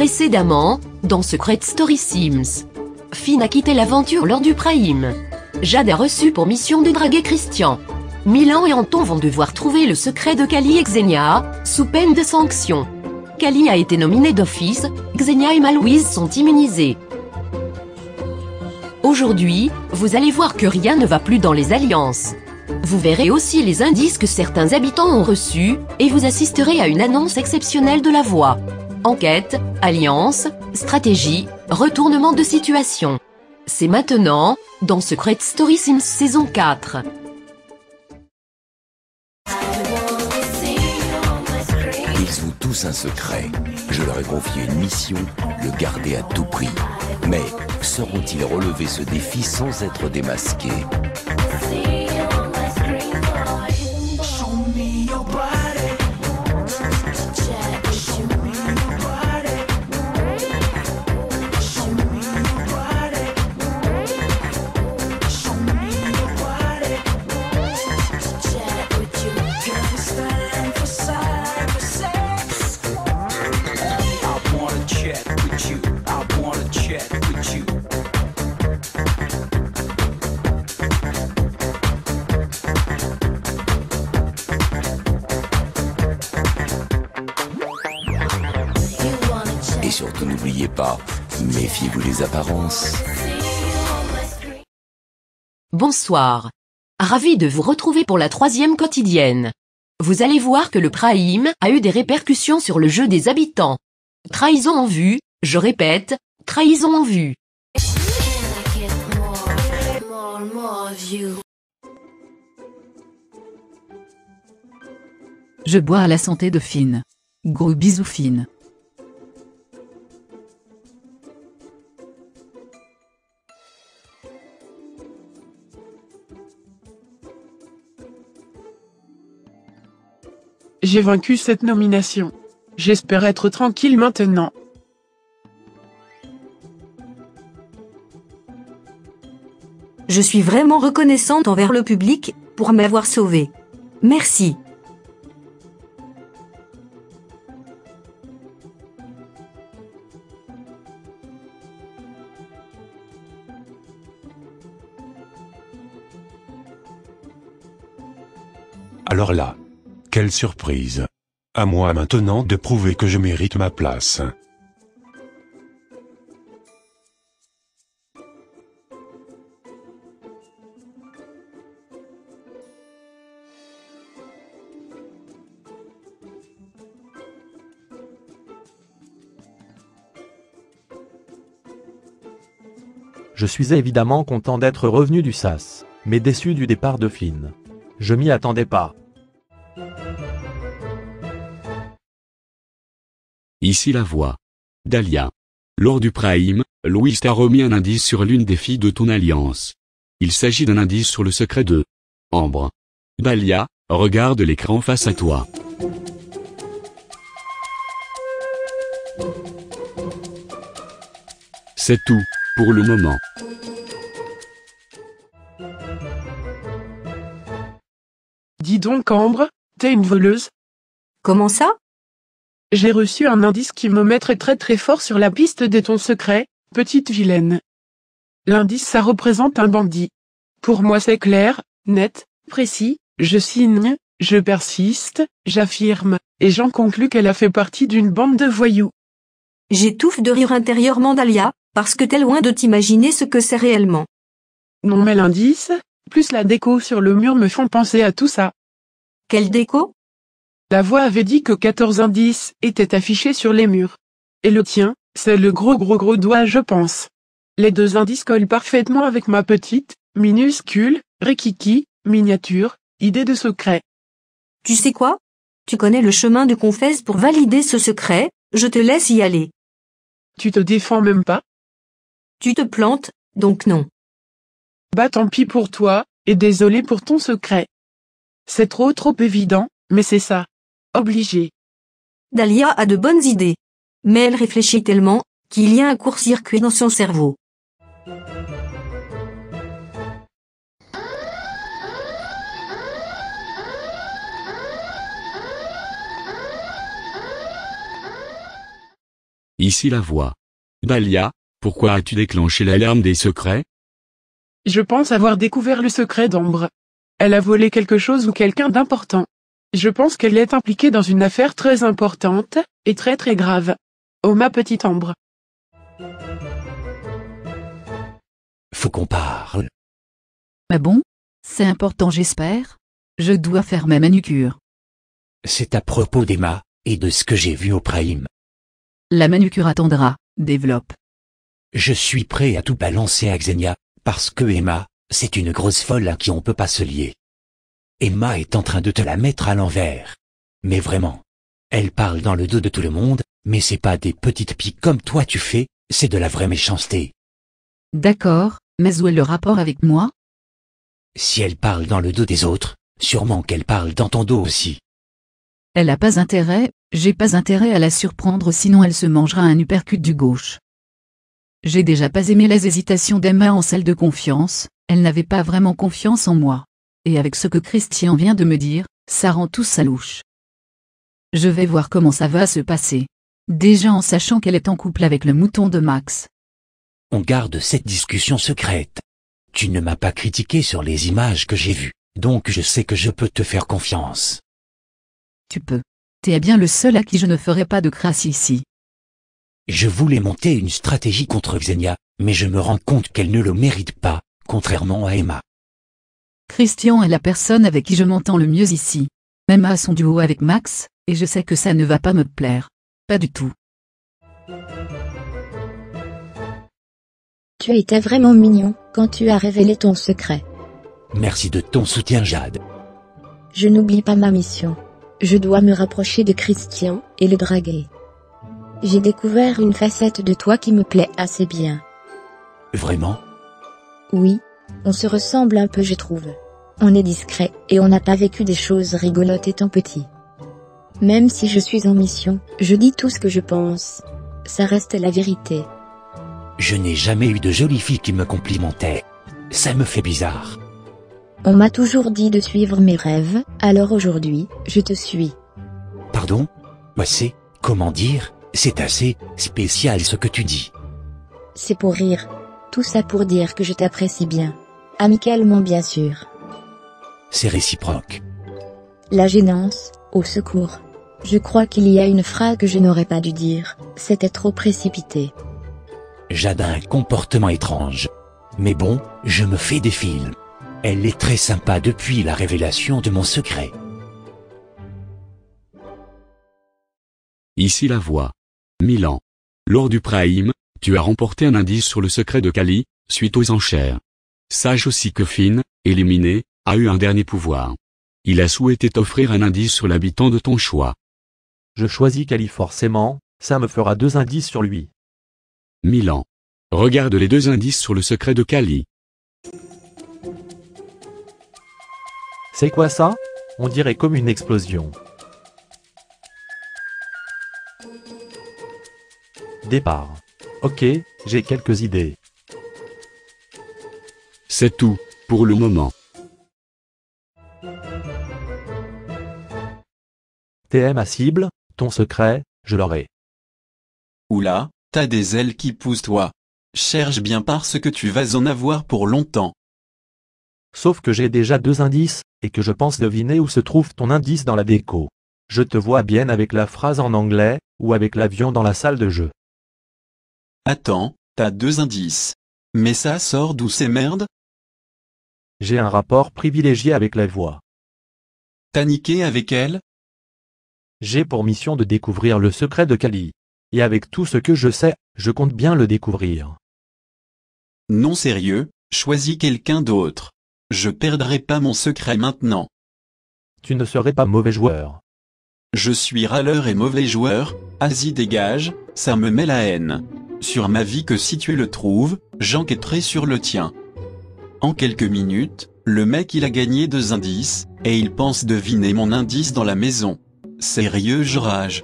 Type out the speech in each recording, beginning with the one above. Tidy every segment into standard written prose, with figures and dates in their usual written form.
Précédemment, dans Secret Story Sims. Finn a quitté l'aventure lors du Prime. Jade a reçu pour mission de draguer Christian. Milan et Anton vont devoir trouver le secret de Kali et Xenia, sous peine de sanction. Kali a été nominée d'office, Xenia et Malouise sont immunisées. Aujourd'hui, vous allez voir que rien ne va plus dans les alliances. Vous verrez aussi les indices que certains habitants ont reçus, et vous assisterez à une annonce exceptionnelle de la voix. Enquête, alliance, stratégie, retournement de situation. C'est maintenant, dans Secret Story Sims saison 4. Ils ont tous un secret. Je leur ai confié une mission, le garder à tout prix. Mais sauront-ils relever ce défi sans être démasqués? Et surtout n'oubliez pas, méfiez-vous des apparences. Bonsoir. Ravi de vous retrouver pour la 3e quotidienne. Vous allez voir que le Prime a eu des répercussions sur le jeu des habitants. Trahison en vue, je répète, trahison en vue. Je bois à la santé de Finn. Gros bisous Finn. J'ai vaincu cette nomination. J'espère être tranquille maintenant. Je suis vraiment reconnaissante envers le public pour m'avoir sauvée. Merci. Alors là, quelle surprise! À moi maintenant de prouver que je mérite ma place. Je suis évidemment content d'être revenu du SAS, mais déçu du départ de Finn. Je m'y attendais pas. Ici la voix. Dahlia. Lors du Prime, Louis t'a remis un indice sur l'une des filles de ton alliance. Il s'agit d'un indice sur le secret de Ambre. Dahlia, regarde l'écran face à toi. C'est tout, pour le moment. Dis donc Ambre, t'es une voleuse? Comment ça? J'ai reçu un indice qui me mettrait très fort sur la piste de ton secret, petite vilaine. L'indice ça représente un bandit. Pour moi c'est clair, net, précis, je signe, je persiste, j'affirme, et j'en conclus qu'elle a fait partie d'une bande de voyous. J'étouffe de rire intérieurement Dahlia, parce que t'es loin de t'imaginer ce que c'est réellement. Non mais l'indice, plus la déco sur le mur me font penser à tout ça. Quelle déco? La voix avait dit que 14 indices étaient affichés sur les murs. Et le tien, c'est le gros doigt je pense. Les 2 indices collent parfaitement avec ma petite, minuscule, rikiki, miniature, idée de secret. Tu sais quoi? Tu connais le chemin de Confesse pour valider ce secret, je te laisse y aller. Tu te défends même pas? Tu te plantes, donc non. Bah tant pis pour toi, et désolé pour ton secret. C'est trop évident, mais c'est ça. Obligé. Dahlia a de bonnes idées. Mais elle réfléchit tellement, qu'il y a un court-circuit dans son cerveau. Ici la voix. Dahlia, pourquoi as-tu déclenché l'alarme des secrets? Je pense avoir découvert le secret d'Ambre. Elle a volé quelque chose ou quelqu'un d'important. Je pense qu'elle est impliquée dans une affaire très importante, et très très grave. Oh ma petite Ambre. Faut qu'on parle. Ah bon? C'est important j'espère? Je dois faire ma manucure. C'est à propos d'Emma, et de ce que j'ai vu au Prime. La manucure attendra, développe. Je suis prêt à tout balancer à Xenia, parce que Emma, c'est une grosse folle à qui on peut pas se lier. Emma est en train de te la mettre à l'envers. Mais vraiment. Elle parle dans le dos de tout le monde, mais c'est pas des petites piques comme toi tu fais, c'est de la vraie méchanceté. D'accord, mais où est le rapport avec moi? Si elle parle dans le dos des autres, sûrement qu'elle parle dans ton dos aussi. Elle a pas intérêt, j'ai pas intérêt à la surprendre sinon elle se mangera un uppercut du gauche. J'ai déjà pas aimé les hésitations d'Emma en celle de confiance, elle n'avait pas vraiment confiance en moi. Et avec ce que Christian vient de me dire, ça rend tout ça louche. Je vais voir comment ça va se passer. Déjà en sachant qu'elle est en couple avec le mouton de Max. On garde cette discussion secrète. Tu ne m'as pas critiqué sur les images que j'ai vues, donc je sais que je peux te faire confiance. Tu peux. T'es bien le seul à qui je ne ferai pas de crasse ici. Je voulais monter une stratégie contre Xenia, mais je me rends compte qu'elle ne le mérite pas, contrairement à Emma. Christian est la personne avec qui je m'entends le mieux ici. Même à son duo avec Max, et je sais que ça ne va pas me plaire. Pas du tout. Tu as été vraiment mignon quand tu as révélé ton secret. Merci de ton soutien, Jade. Je n'oublie pas ma mission. Je dois me rapprocher de Christian et le draguer. J'ai découvert une facette de toi qui me plaît assez bien. Vraiment? Oui, on se ressemble un peu je trouve. On est discret et on n'a pas vécu des choses rigolotes étant petit. Même si je suis en mission, je dis tout ce que je pense. Ça reste la vérité. Je n'ai jamais eu de jolie fille qui me complimentait. Ça me fait bizarre. On m'a toujours dit de suivre mes rêves, alors aujourd'hui, je te suis. Pardon? Moi c'est, comment dire, c'est assez spécial ce que tu dis. C'est pour rire. Tout ça pour dire que je t'apprécie bien. Amicalement bien sûr. C'est réciproque. La gênance, au secours. Je crois qu'il y a une phrase que je n'aurais pas dû dire, c'était trop précipité. Jade a un comportement étrange. Mais bon, je me fais des films. Elle est très sympa depuis la révélation de mon secret. Ici la voix. Milan. Lors du Prime, tu as remporté un indice sur le secret de Kali, suite aux enchères. Sache aussi que Finn, éliminé, a eu un dernier pouvoir. Il a souhaité t'offrir un indice sur l'habitant de ton choix. Je choisis Kali forcément, ça me fera 2 indices sur lui. Milan. Regarde les 2 indices sur le secret de Kali. C'est quoi ça? On dirait comme une explosion. Départ. Ok, j'ai quelques idées. C'est tout, pour le moment. TM à cible, ton secret, je l'aurai. Oula, t'as des ailes qui poussent toi. Cherche bien parce que tu vas en avoir pour longtemps. Sauf que j'ai déjà 2 indices, et que je pense deviner où se trouve ton indice dans la déco. Je te vois bien avec la phrase en anglais, ou avec l'avion dans la salle de jeu. Attends, t'as 2 indices. Mais ça sort d'où ces merdes? J'ai un rapport privilégié avec la voix. T'as niqué avec elle? J'ai pour mission de découvrir le secret de Kali. Et avec tout ce que je sais, je compte bien le découvrir. Non sérieux, choisis quelqu'un d'autre. Je perdrai pas mon secret maintenant. Tu ne serais pas mauvais joueur. Je suis râleur et mauvais joueur, Asie dégage, ça me met la haine. Sur ma vie que si tu le trouves, j'enquêterai sur le tien. En quelques minutes, le mec il a gagné 2 indices, et il pense deviner mon indice dans la maison. Sérieux je rage.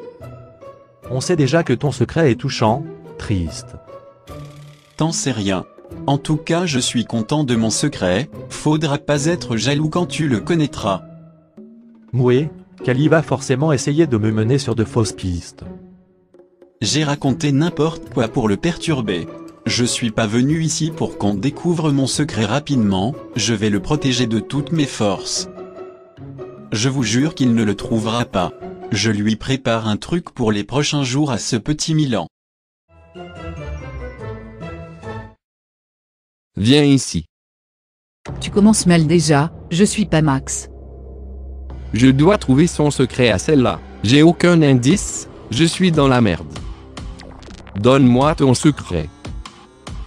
On sait déjà que ton secret est touchant, triste. T'en sais rien. En tout cas je suis content de mon secret, faudra pas être jaloux quand tu le connaîtras. Mouais, Kali va forcément essayer de me mener sur de fausses pistes. J'ai raconté n'importe quoi pour le perturber. Je suis pas venu ici pour qu'on découvre mon secret rapidement, je vais le protéger de toutes mes forces. Je vous jure qu'il ne le trouvera pas. Je lui prépare un truc pour les prochains jours à ce petit Milan. Viens ici. Tu commences mal déjà, je suis pas Max. Je dois trouver son secret à celle-là. J'ai aucun indice, je suis dans la merde. Donne-moi ton secret.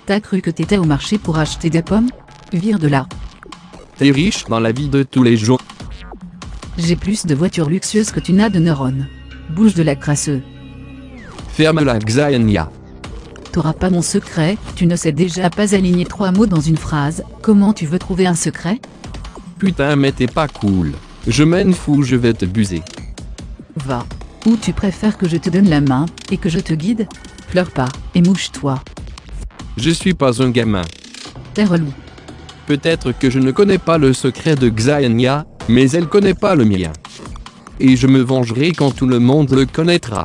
T'as cru que t'étais au marché pour acheter des pommes? Vire de là. T'es riche dans la vie de tous les jours. J'ai plus de voitures luxueuses que tu n'as de neurones. Bouge de la crasseux. Ferme la Xayania. T'auras pas mon secret, tu ne sais déjà pas aligner 3 mots dans une phrase, comment tu veux trouver un secret? Putain mais t'es pas cool. Je m'en fous, je vais te buser. Va. Ou tu préfères que je te donne la main, et que je te guide? Pleure pas, et mouche-toi. Je suis pas un gamin. T'es relou. Peut-être que je ne connais pas le secret de Xayania, mais elle connaît pas le mien. Et je me vengerai quand tout le monde le connaîtra.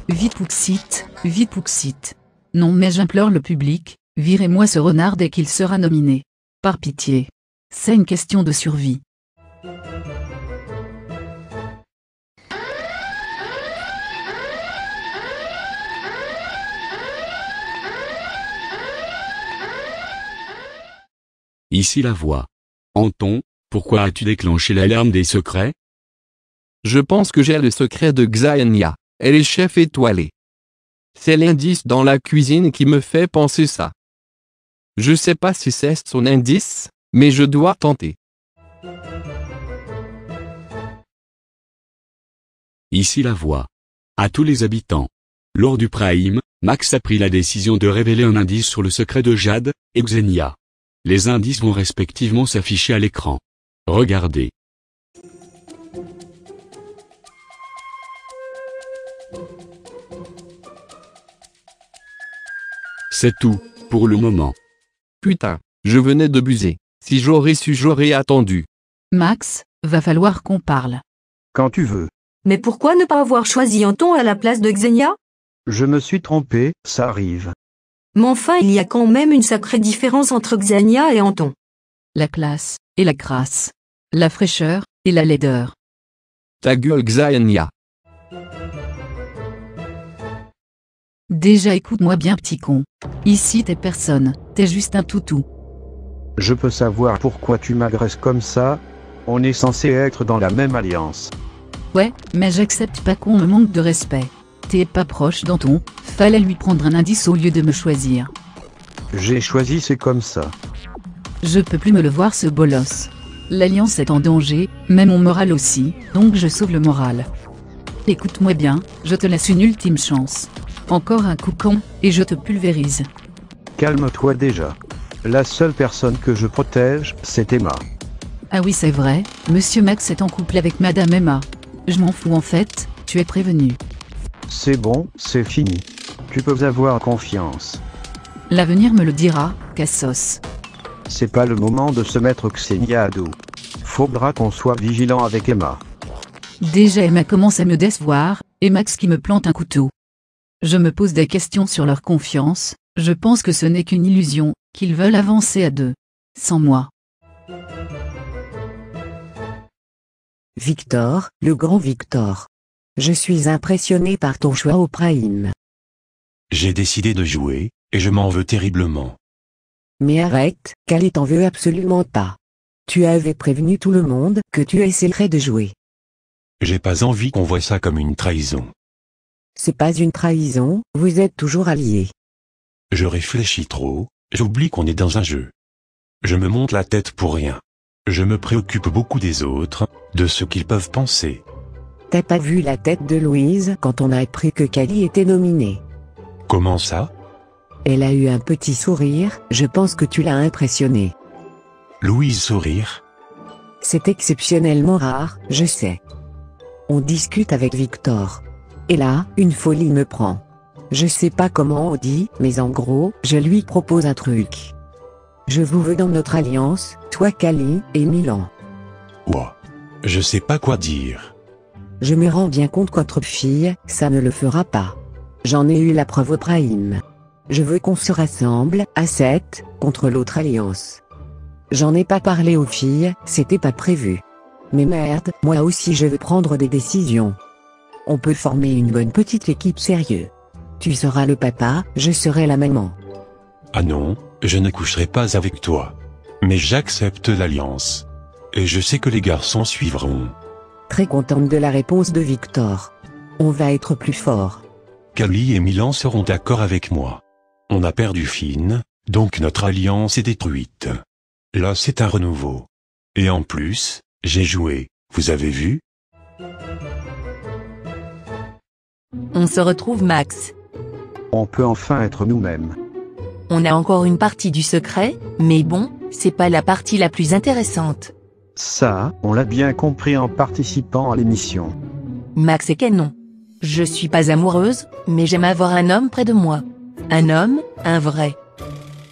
Vite Pouxite. Non mais j'implore le public, virez-moi ce renard dès qu'il sera nominé. Par pitié. C'est une question de survie. Ici la voix. Anton, pourquoi as-tu déclenché l'alarme des secrets? Je pense que j'ai le secret de Xayania. Elle est chef étoilée. C'est l'indice dans la cuisine qui me fait penser ça. Je sais pas si c'est son indice, mais je dois tenter. Ici la voix. À tous les habitants. Lors du Prime, Max a pris la décision de révéler un indice sur le secret de Jade et Xenia. Les indices vont respectivement s'afficher à l'écran. Regardez. C'est tout, pour le moment. Putain, je venais de buser. Si j'aurais su, j'aurais attendu. Max, va falloir qu'on parle. Quand tu veux. Mais pourquoi ne pas avoir choisi Anton à la place de Xenia? Je me suis trompé, ça arrive. Mais enfin il y a quand même une sacrée différence entre Xenia et Anton. La classe, et la crasse. La fraîcheur, et la laideur. Ta gueule Xayania. Déjà écoute-moi bien petit con. Ici t'es personne, t'es juste un toutou. Je peux savoir pourquoi tu m'agresses comme ça? On est censé être dans la même alliance. Ouais, mais j'accepte pas qu'on me manque de respect. T'es pas proche d'Anton, fallait lui prendre un indice au lieu de me choisir. J'ai choisi, c'est comme ça. Je peux plus me le voir ce bolos. L'alliance est en danger, mais mon moral aussi, donc je sauve le moral. Écoute-moi bien, je te laisse une ultime chance. Encore un coup con, et je te pulvérise. Calme-toi déjà. La seule personne que je protège, c'est Emma. Ah oui c'est vrai, Monsieur Max est en couple avec Madame Emma. Je m'en fous en fait, tu es prévenu. C'est bon, c'est fini. Tu peux avoir confiance. L'avenir me le dira, Cassos. C'est pas le moment de se mettre Xenia à dos. Faudra qu'on soit vigilant avec Emma. Déjà Emma commence à me décevoir, et Max qui me plante un couteau. Je me pose des questions sur leur confiance, je pense que ce n'est qu'une illusion, qu'ils veulent avancer à deux. Sans moi. Victor, le grand Victor. Je suis impressionné par ton choix au Prime. J'ai décidé de jouer, et je m'en veux terriblement. Mais arrête, Calais t'en veut absolument pas. Tu avais prévenu tout le monde que tu essaierais de jouer. J'ai pas envie qu'on voie ça comme une trahison. C'est pas une trahison, vous êtes toujours alliés. Je réfléchis trop, j'oublie qu'on est dans un jeu. Je me monte la tête pour rien. Je me préoccupe beaucoup des autres, de ce qu'ils peuvent penser. T'as pas vu la tête de Louise quand on a appris que Cali était nominée? Comment ça? Elle a eu un petit sourire, je pense que tu l'as impressionnée. Louise sourire? C'est exceptionnellement rare, je sais. On discute avec Victor. Et là, une folie me prend. Je sais pas comment on dit, mais en gros, je lui propose un truc. Je vous veux dans notre alliance, toi Cali et Milan. Ouah. Je sais pas quoi dire. Je me rends bien compte qu'entre filles, ça ne le fera pas. J'en ai eu la preuve au Prime. Je veux qu'on se rassemble, à 7, contre l'autre alliance. J'en ai pas parlé aux filles, c'était pas prévu. Mais merde, moi aussi je veux prendre des décisions. On peut former une bonne petite équipe sérieuse. Tu seras le papa, je serai la maman. Ah non, je ne coucherai pas avec toi. Mais j'accepte l'alliance. Et je sais que les garçons suivront. Très contente de la réponse de Victor. On va être plus fort. Kali et Milan seront d'accord avec moi. On a perdu Finn, donc notre alliance est détruite. Là c'est un renouveau. Et en plus, j'ai joué, vous avez vu? On se retrouve, Max. On peut enfin être nous-mêmes. On a encore une partie du secret, mais bon, c'est pas la partie la plus intéressante. Ça, on l'a bien compris en participant à l'émission. Max est canon. Je suis pas amoureuse, mais j'aime avoir un homme près de moi. Un homme, un vrai.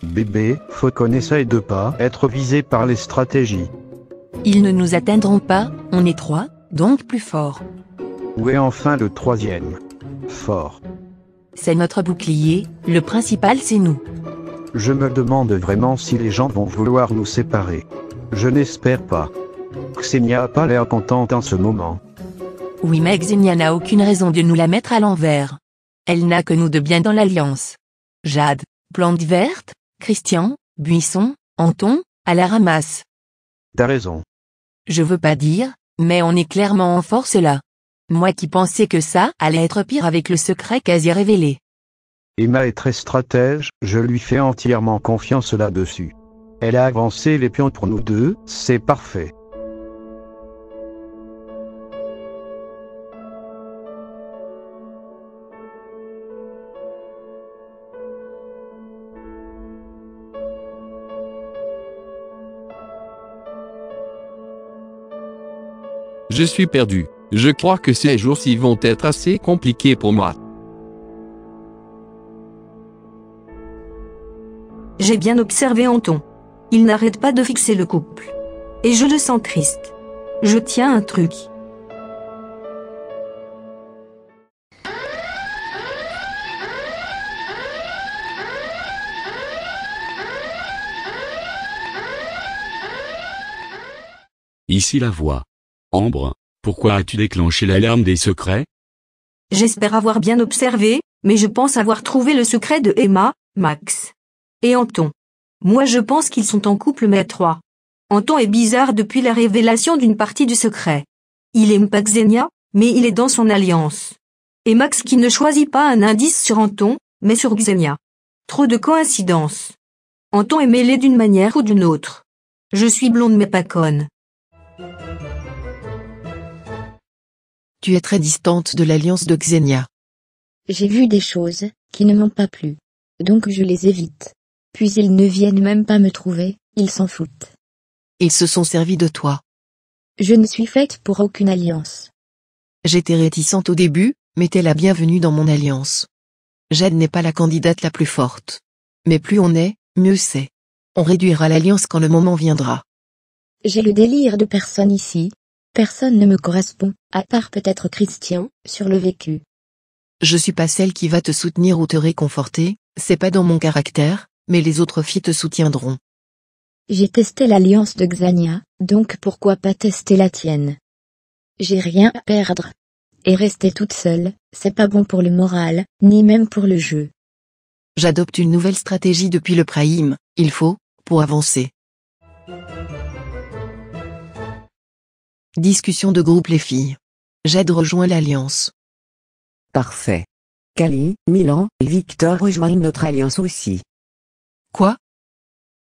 Bébé, faut qu'on essaye de pas être visé par les stratégies. Ils ne nous atteindront pas, on est 3, donc plus fort. Où est enfin le troisième? Fort. C'est notre bouclier, le principal c'est nous. Je me demande vraiment si les gens vont vouloir nous séparer. Je n'espère pas. Xenia a pas l'air contente en ce moment. Oui, mais Xenia n'a aucune raison de nous la mettre à l'envers. Elle n'a que nous de bien dans l'alliance. Jade, Plante Verte, Christian, Buisson, Anton, à la ramasse. T'as raison. Je veux pas dire, mais on est clairement en force là. Moi qui pensais que ça allait être pire avec le secret quasi révélé. Emma est très stratège, je lui fais entièrement confiance là-dessus. Elle a avancé les pions pour nous deux, c'est parfait. Je suis perdu. Je crois que ces jours-ci vont être assez compliqués pour moi. J'ai bien observé Anton. Il n'arrête pas de fixer le couple. Et je le sens triste. Je tiens un truc. Ici la voix. Ambre, pourquoi as-tu déclenché l'alarme des secrets? J'espère avoir bien observé, mais je pense avoir trouvé le secret de Emma, Max et Anton. Moi je pense qu'ils sont en couple mais à 3. Anton est bizarre depuis la révélation d'une partie du secret. Il aime pas Xenia, mais il est dans son alliance. Et Max qui ne choisit pas un indice sur Anton, mais sur Xenia. Trop de coïncidences. Anton est mêlé d'une manière ou d'une autre. Je suis blonde mais pas conne. Tu es très distante de l'alliance de Xenia. J'ai vu des choses qui ne m'ont pas plu. Donc je les évite. Puis ils ne viennent même pas me trouver, ils s'en foutent. Ils se sont servis de toi. Je ne suis faite pour aucune alliance. J'étais réticente au début, mais t'es la bienvenue dans mon alliance. Jade n'est pas la candidate la plus forte. Mais plus on est, mieux c'est. On réduira l'alliance quand le moment viendra. J'ai le délire de personne ici. Personne ne me correspond, à part peut-être Christian, sur le vécu. Je suis pas celle qui va te soutenir ou te réconforter, c'est pas dans mon caractère, mais les autres filles te soutiendront. J'ai testé l'alliance de Xenia, donc pourquoi pas tester la tienne? J'ai rien à perdre. Et rester toute seule, c'est pas bon pour le moral, ni même pour le jeu. J'adopte une nouvelle stratégie depuis le Prime, il faut, pour avancer. Discussion de groupe les filles. Jade rejoint l'alliance. Parfait. Kali, Milan et Victor rejoignent notre alliance aussi. Quoi?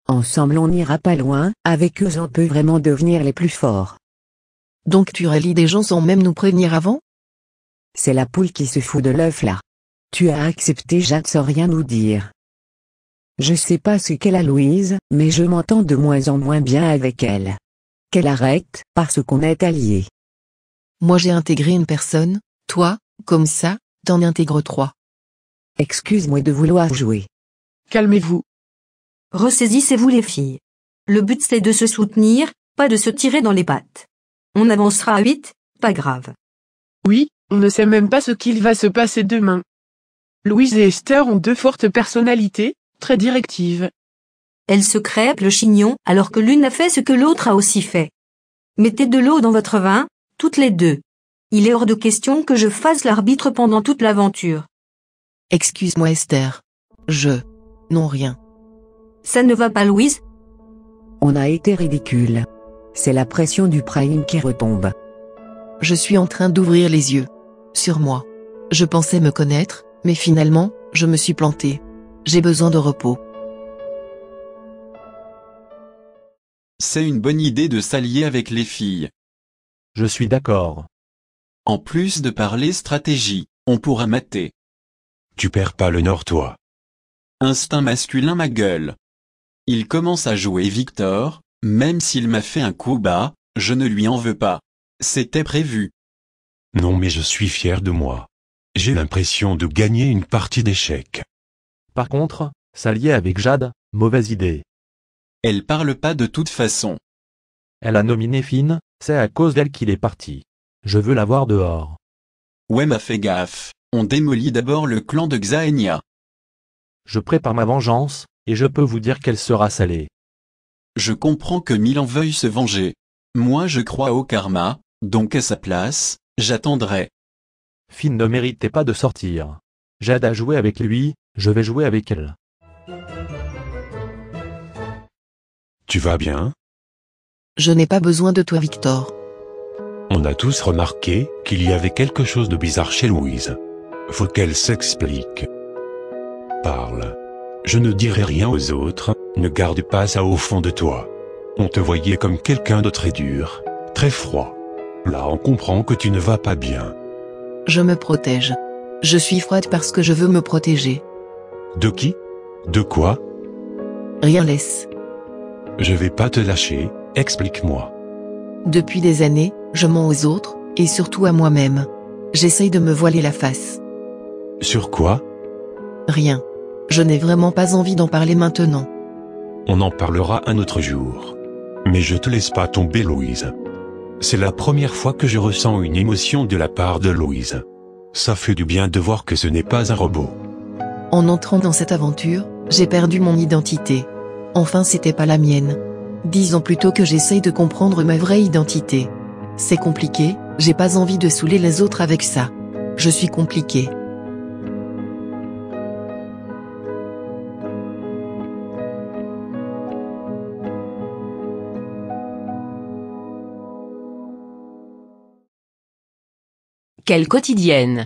Ensemble on n'ira pas loin, avec eux on peut vraiment devenir les plus forts. Donc tu rallies des gens sans même nous prévenir avant? C'est la poule qui se fout de l'œuf là. Tu as accepté Jade sans rien nous dire. Je sais pas ce qu'est la Louise, mais je m'entends de moins en moins bien avec elle. Qu'elle arrête, parce qu'on est alliés. Moi j'ai intégré une personne, toi, comme ça, t'en intègres 3. Excuse-moi de vouloir jouer. Calmez-vous. Ressaisissez-vous les filles. Le but c'est de se soutenir, pas de se tirer dans les pattes. On avancera à 8, pas grave. Oui, on ne sait même pas ce qu'il va se passer demain. Louise et Esther ont deux fortes personnalités, très directives. Elles se crêpent le chignon alors que l'une a fait ce que l'autre a aussi fait. Mettez de l'eau dans votre vin, toutes les deux. Il est hors de question que je fasse l'arbitre pendant toute l'aventure. Excuse-moi Esther. Non rien. Ça ne va pas Louise? On a été ridicule. C'est la pression du prime qui retombe. Je suis en train d'ouvrir les yeux. Sur moi. Je pensais me connaître, mais finalement, je me suis plantée. J'ai besoin de repos. C'est une bonne idée de s'allier avec les filles. Je suis d'accord. En plus de parler stratégie, on pourra mater. Tu perds pas le nord toi. Instinct masculin ma gueule. Il commence à jouer Victor, même s'il m'a fait un coup bas, je ne lui en veux pas. C'était prévu. Non mais je suis fier de moi. J'ai l'impression de gagner une partie d'échecs. Par contre, s'allier avec Jade, mauvaise idée. Elle parle pas de toute façon. Elle a nominé Finn, c'est à cause d'elle qu'il est parti. Je veux la voir dehors. Ouais m'a fait gaffe, on démolit d'abord le clan de Xaenia. Je prépare ma vengeance, et je peux vous dire qu'elle sera salée. Je comprends que Milan veuille se venger. Moi je crois au karma, donc à sa place, j'attendrai. Finn ne méritait pas de sortir. Jade a joué avec lui, je vais jouer avec elle. Tu vas bien? Je n'ai pas besoin de toi Victor. On a tous remarqué qu'il y avait quelque chose de bizarre chez Louise. Faut qu'elle s'explique. Parle. Je ne dirai rien aux autres, ne garde pas ça au fond de toi. On te voyait comme quelqu'un de très dur, très froid. Là on comprend que tu ne vas pas bien. Je me protège. Je suis froide parce que je veux me protéger. De qui? De quoi? Rien laisse. Je vais pas te lâcher, explique-moi. Depuis des années, je mens aux autres, et surtout à moi-même. J'essaye de me voiler la face. Sur quoi? Rien. Je n'ai vraiment pas envie d'en parler maintenant. On en parlera un autre jour. Mais je te laisse pas tomber Louise. C'est la première fois que je ressens une émotion de la part de Louise. Ça fait du bien de voir que ce n'est pas un robot. En entrant dans cette aventure, j'ai perdu mon identité. Enfin c'était pas la mienne. Disons plutôt que j'essaye de comprendre ma vraie identité. C'est compliqué, j'ai pas envie de saouler les autres avec ça. Je suis compliqué. Quelle quotidienne.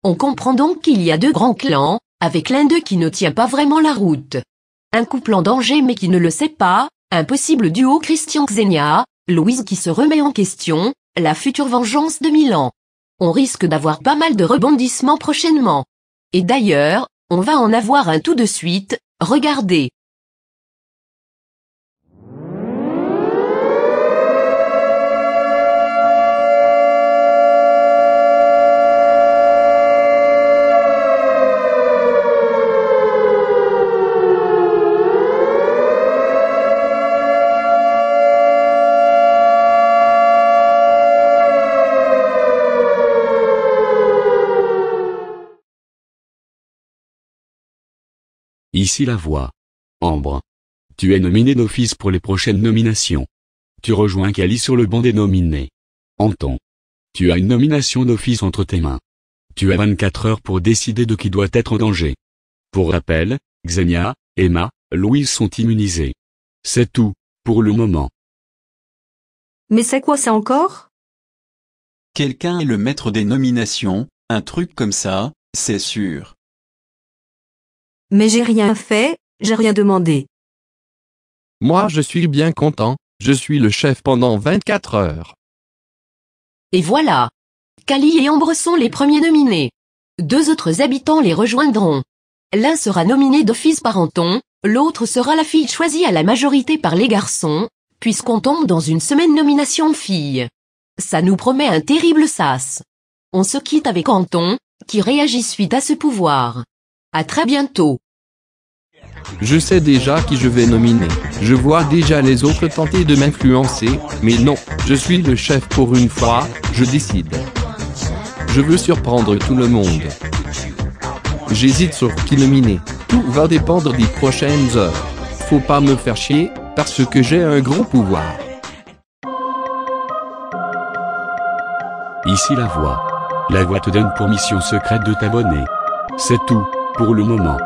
On comprend donc qu'il y a deux grands clans, avec l'un d'eux qui ne tient pas vraiment la route. Un couple en danger mais qui ne le sait pas, un possible duo Christian-Xenia, Louise qui se remet en question, la future vengeance de Milan. On risque d'avoir pas mal de rebondissements prochainement. Et d'ailleurs, on va en avoir un tout de suite, regardez. Ici la voix. Ambre. Tu es nominé d'office pour les prochaines nominations. Tu rejoins Kali sur le banc des nominés. Anton. Tu as une nomination d'office entre tes mains. Tu as 24 heures pour décider de qui doit être en danger. Pour rappel, Xenia, Emma, Louise sont immunisées. C'est tout, pour le moment. Mais c'est quoi ça encore? Quelqu'un est le maître des nominations, un truc comme ça, c'est sûr. Mais j'ai rien fait, j'ai rien demandé. Moi je suis bien content, je suis le chef pendant 24 heures. Et voilà. Kali et Ambre sont les premiers nominés. Deux autres habitants les rejoindront. L'un sera nominé d'office par Anton, l'autre sera la fille choisie à la majorité par les garçons, puisqu'on tombe dans une semaine nomination filles. Ça nous promet un terrible sas. On se quitte avec Anton, qui réagit suite à ce pouvoir. À très bientôt. Je sais déjà qui je vais nominer. Je vois déjà les autres tenter de m'influencer, mais non, je suis le chef pour une fois, je décide. Je veux surprendre tout le monde. J'hésite sur qui nominer. Tout va dépendre des prochaines heures. Faut pas me faire chier, parce que j'ai un gros pouvoir. Ici la voix. La voix te donne pour mission secrète de t'abonner. C'est tout, pour le moment.